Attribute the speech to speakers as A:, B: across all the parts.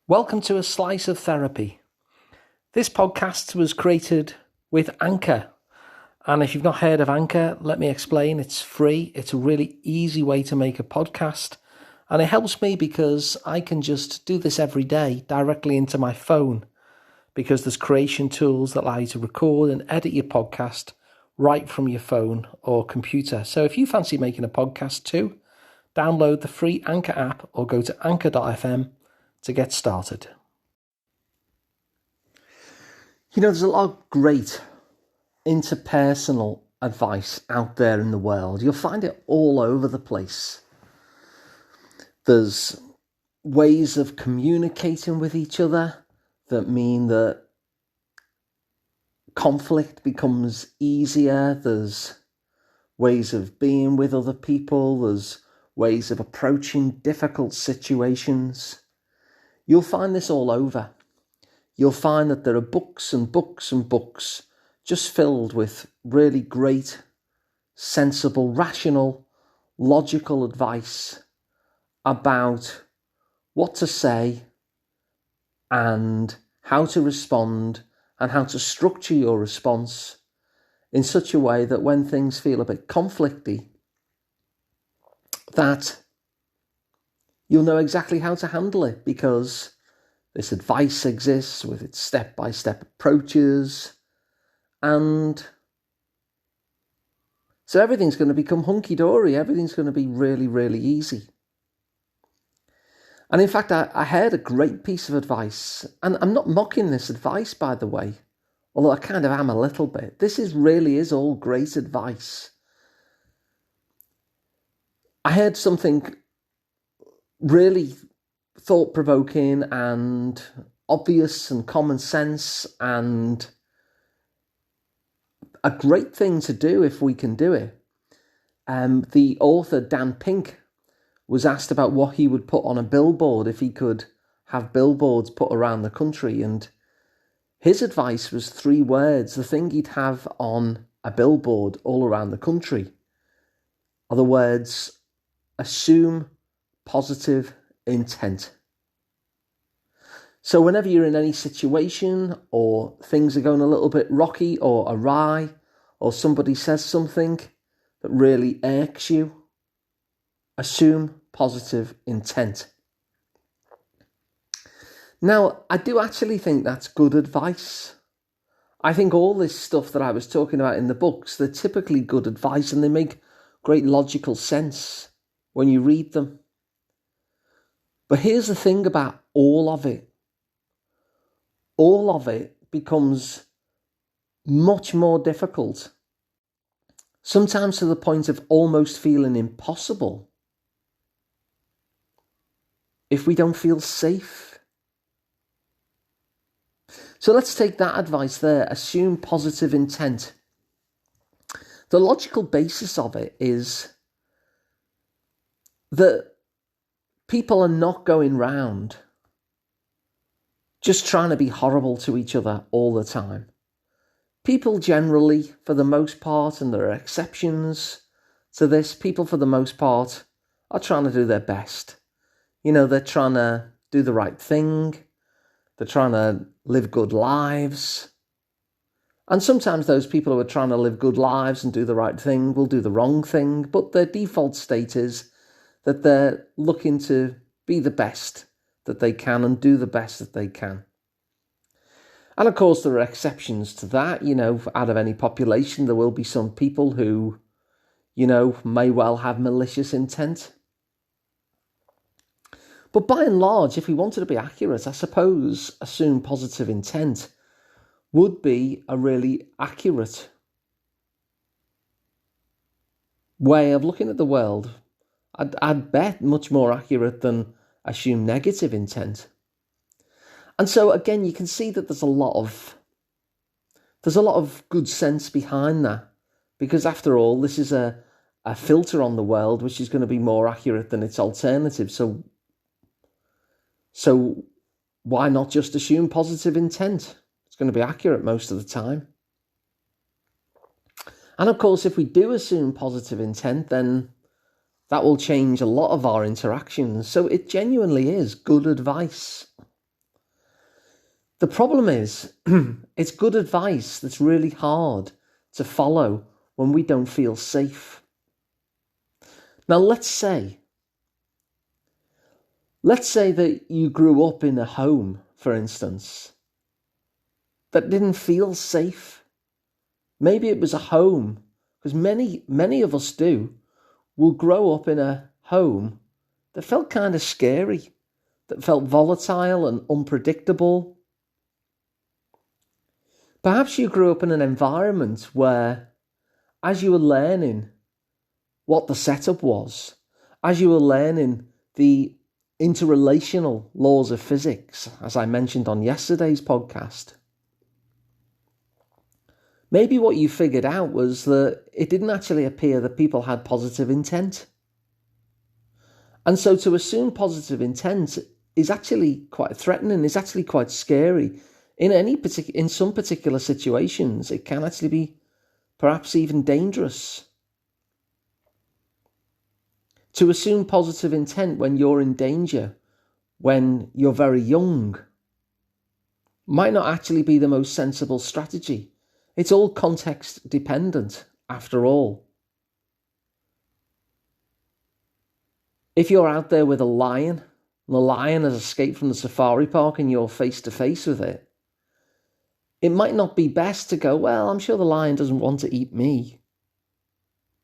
A: Welcome to A Slice of Therapy. This podcast was created with Anchor. And if you've not heard of Anchor, let me explain. It's free. It's a really easy way to make a podcast. And it helps me because I can just do this every day directly into my phone, because there's creation tools that allow you to record and edit your podcast right from your phone or computer. So if you fancy making a podcast too, download the free Anchor app or go to anchor.fm to get started. You know, there's a lot of great interpersonal advice out there in the world. You'll find it all over the place. There's ways of communicating with each other that mean that conflict becomes easier. There's ways of being with other people. There's ways of approaching difficult situations. You'll find this all over. You'll find that there are books and books and books just filled with really great, sensible, rational, logical advice about what to say and how to respond and how to structure your response in such a way that when things feel a bit conflicty, that you'll know exactly how to handle it, because this advice exists with its step-by-step approaches, and so everything's going to become hunky-dory. Everything's going to be really, really easy. And in fact, I heard a great piece of advice, and I'm not mocking this advice, by the way, although I kind of am a little bit. This really is all great advice. I heard something really thought-provoking and obvious and common sense, and a great thing to do if we can do it. The author, Dan Pink, was asked about what he would put on a billboard if he could have billboards put around the country, and his advice was 3 words. The thing he'd have on a billboard all around the country are the words: assume positive intent. So whenever you're in any situation, or things are going a little bit rocky or awry, or somebody says something that really irks you, assume positive intent. Now, I do actually think that's good advice. I think all this stuff that I was talking about in the books, they're typically good advice, and they make great logical sense when you read them. But here's the thing about all of it. All of it becomes much more difficult, sometimes to the point of almost feeling impossible, if we don't feel safe. So let's take that advice there, assume positive intent. The logical basis of it is that people are not going round just trying to be horrible to each other all the time. People generally, for the most part, and there are exceptions to this, people for the most part are trying to do their best. You know, they're trying to do the right thing. They're trying to live good lives. And sometimes those people who are trying to live good lives and do the right thing will do the wrong thing, but their default state is that they're looking to be the best that they can and do the best that they can. And of course, there are exceptions to that. You know, out of any population, there will be some people who, you know, may well have malicious intent. But by and large, if we wanted to be accurate, I suppose assume positive intent would be a really accurate way of looking at the world. I'd bet much more accurate than assume negative intent. And so again, you can see that there's a lot of good sense behind that, because after all, this is a filter on the world which is going to be more accurate than its alternative. So why not just assume positive intent? It's going to be accurate most of the time. And of course, if we do assume positive intent, then that will change a lot of our interactions. So it genuinely is good advice. The problem is, it's good advice that's really hard to follow when we don't feel safe. Now, let's say that you grew up in a home, for instance, that didn't feel safe. Maybe it was a home, because many of us will grow up in a home that felt kind of scary, that felt volatile and unpredictable. Perhaps you grew up in an environment where, as you were learning what the setup was, as you were learning the interrelational laws of physics, as I mentioned on yesterday's podcast, maybe what you figured out was that it didn't actually appear that people had positive intent. And so to assume positive intent is actually quite threatening, is actually quite scary. In some particular situations, it can actually be perhaps even dangerous. To assume positive intent when you're in danger, when you're very young, might not actually be the most sensible strategy. It's all context dependent, after all. If you're out there with a lion, and the lion has escaped from the safari park and you're face to face with it, it might not be best to go, well, I'm sure the lion doesn't want to eat me.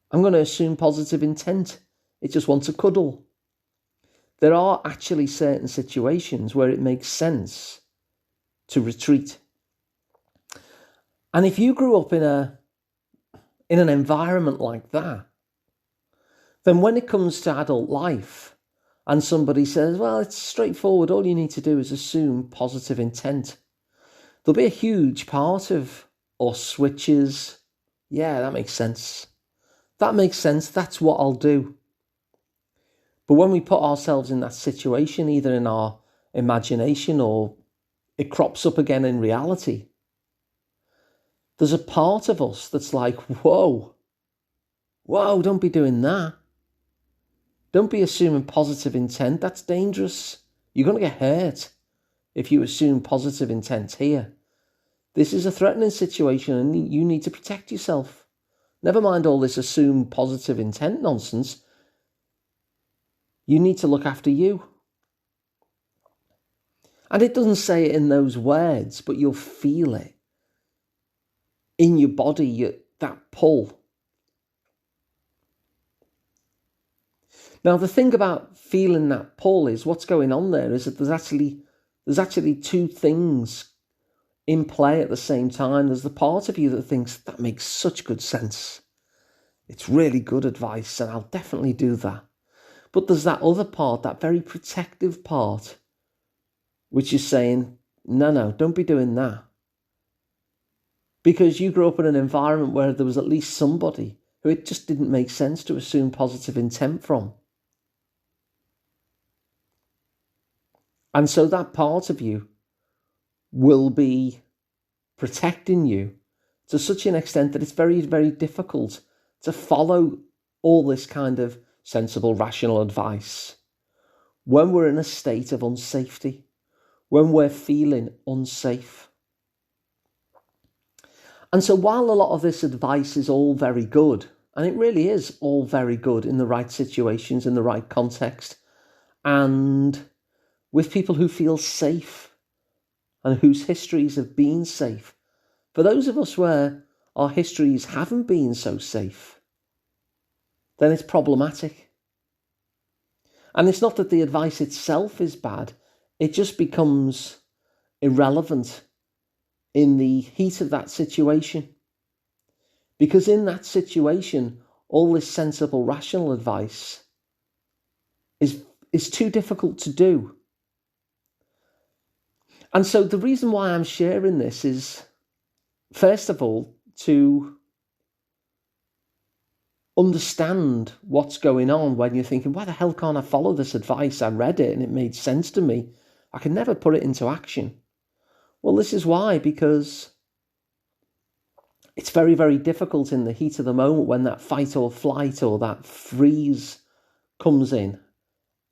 A: I'm going to assume positive intent. It just wants a cuddle. There are actually certain situations where it makes sense to retreat. And if you grew up in an environment like that, then when it comes to adult life and somebody says, well, it's straightforward, all you need to do is assume positive intent, there'll be a huge part of us which is, yeah, that makes sense. That makes sense, that's what I'll do. But when we put ourselves in that situation, either in our imagination or it crops up again in reality, there's a part of us that's like, whoa, don't be doing that. Don't be assuming positive intent. That's dangerous. You're going to get hurt if you assume positive intent here. This is a threatening situation and you need to protect yourself. Never mind all this assume positive intent nonsense. You need to look after you. And it doesn't say it in those words, but you'll feel it in your body, that pull. Now, the thing about feeling that pull is what's going on there is that there's actually two things in play at the same time. There's the part of you that thinks that makes such good sense. It's really good advice and I'll definitely do that. But there's that other part, that very protective part, which is saying, no, don't be doing that. Because you grew up in an environment where there was at least somebody who it just didn't make sense to assume positive intent from. And so that part of you will be protecting you to such an extent that it's very, very difficult to follow all this kind of sensible, rational advice when we're in a state of unsafety, when we're feeling unsafe. And so while a lot of this advice is all very good, and it really is all very good in the right situations, in the right context, and with people who feel safe and whose histories have been safe, for those of us where our histories haven't been so safe, then it's problematic. And it's not that the advice itself is bad, it just becomes irrelevant in the heat of that situation. Because in that situation, all this sensible, rational advice is too difficult to do. And so the reason why I'm sharing this is, first of all, to understand what's going on when you're thinking, why the hell can't I follow this advice? I read it and it made sense to me. I can never put it into action. Well, this is why, because it's very, very difficult in the heat of the moment when that fight or flight or that freeze comes in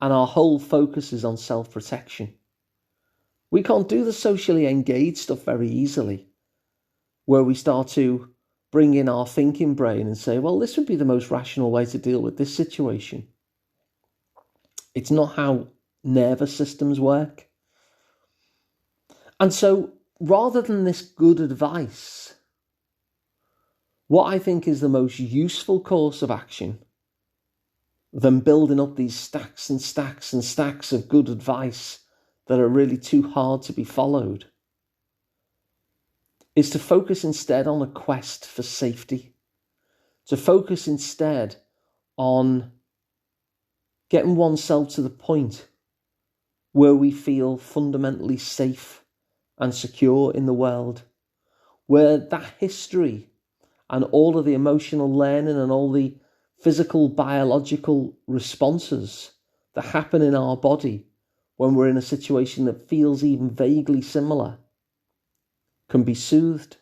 A: and our whole focus is on self-protection. We can't do the socially engaged stuff very easily, where we start to bring in our thinking brain and say, well, this would be the most rational way to deal with this situation. It's not how nervous systems work. And so, rather than this good advice, what I think is the most useful course of action than building up these stacks and stacks and stacks of good advice that are really too hard to be followed, is to focus instead on a quest for safety, to focus instead on getting oneself to the point where we feel fundamentally safe and secure in the world, where that history and all of the emotional learning and all the physical, biological responses that happen in our body when we're in a situation that feels even vaguely similar can be soothed.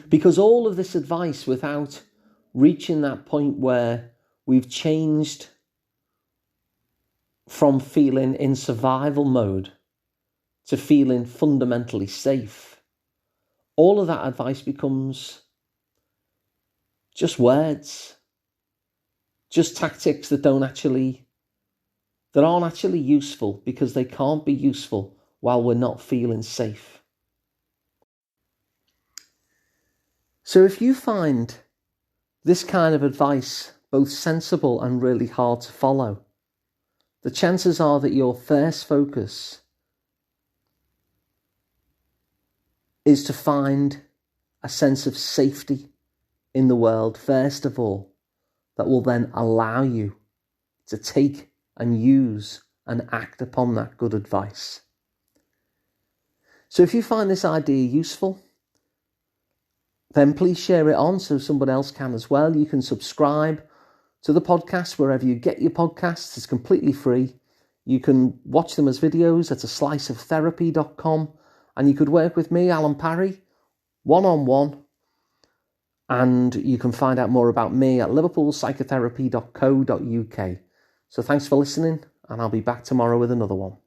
A: Because all of this advice, without reaching that point where we've changed from feeling in survival mode to feeling fundamentally safe, all of that advice becomes just words, just tactics that aren't actually useful, because they can't be useful while we're not feeling safe. So if you find this kind of advice both sensible and really hard to follow, the chances are that your first focus is to find a sense of safety in the world, first of all, that will then allow you to take and use and act upon that good advice. So if you find this idea useful, then please share it on so someone else can as well. You can subscribe to the podcast wherever you get your podcasts. It's completely free. You can watch them as videos at sliceoftherapy.com, and you could work with me, Alun Parry, one-on-one. And you can find out more about me at liverpoolpsychotherapy.co.uk. So thanks for listening, and I'll be back tomorrow with another one.